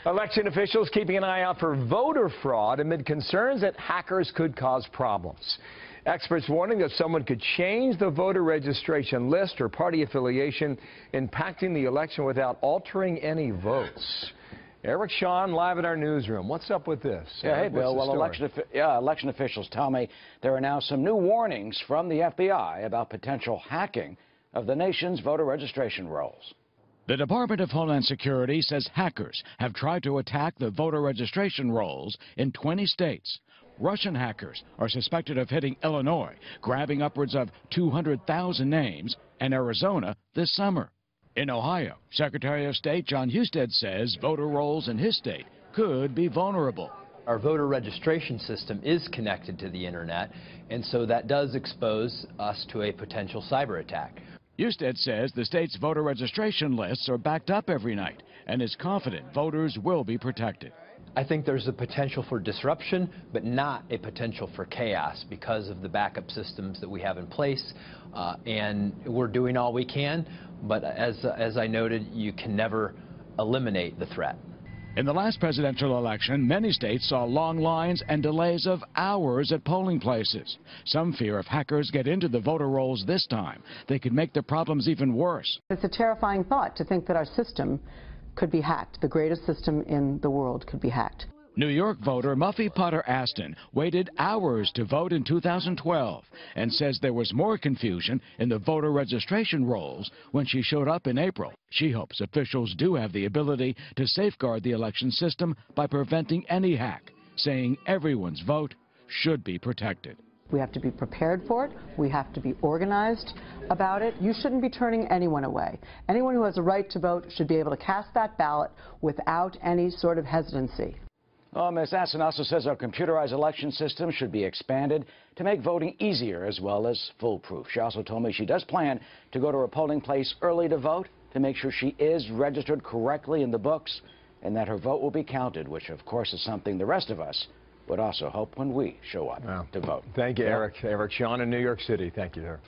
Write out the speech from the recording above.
Election officials keeping an eye out for voter fraud amid concerns that hackers could cause problems. Experts warning that someone could change the voter registration list or party affiliation, impacting the election without altering any votes. Eric Shawn live at our newsroom. What's up with this? Yeah, hey, Bill. Well, election officials tell me there are now some new warnings from the FBI about potential hacking of the nation's voter registration rolls. The Department of Homeland Security says hackers have tried to attack the voter registration rolls in 20 states. Russian hackers are suspected of hitting Illinois, grabbing upwards of 200,000 names, and Arizona this summer. In Ohio, Secretary of State Jon Husted says voter rolls in his state could be vulnerable. Our voter registration system is connected to the internet, and so that does expose us to a potential cyber attack. Husted says the state's voter registration lists are backed up every night and is confident voters will be protected. I think there's a potential for disruption, but not a potential for chaos because of the backup systems that we have in place, and we're doing all we can, but as I noted, you can never eliminate the threat. In the last presidential election, many states saw long lines and delays of hours at polling places. Some fear if hackers get into the voter rolls this time, they could make the problems even worse. It's a terrifying thought to think that our system could be hacked. The greatest system in the world could be hacked. New York voter Muffy Potter Aston waited hours to vote in 2012 and says there was more confusion in the voter registration rolls when she showed up in April. She hopes officials do have the ability to safeguard the election system by preventing any hack, saying everyone's vote should be protected. We have to be prepared for it. We have to be organized about it. You shouldn't be turning anyone away. Anyone who has a right to vote should be able to cast that ballot without any sort of hesitancy. Ms. Aston also says our computerized election system should be expanded to make voting easier as well as foolproof. She also told me she does plan to go to her polling place early to vote to make sure she is registered correctly in the books and that her vote will be counted, which of course is something the rest of us would also hope when we show up to vote. Thank you, Eric. Eric Shawn in New York City. Thank you, sir.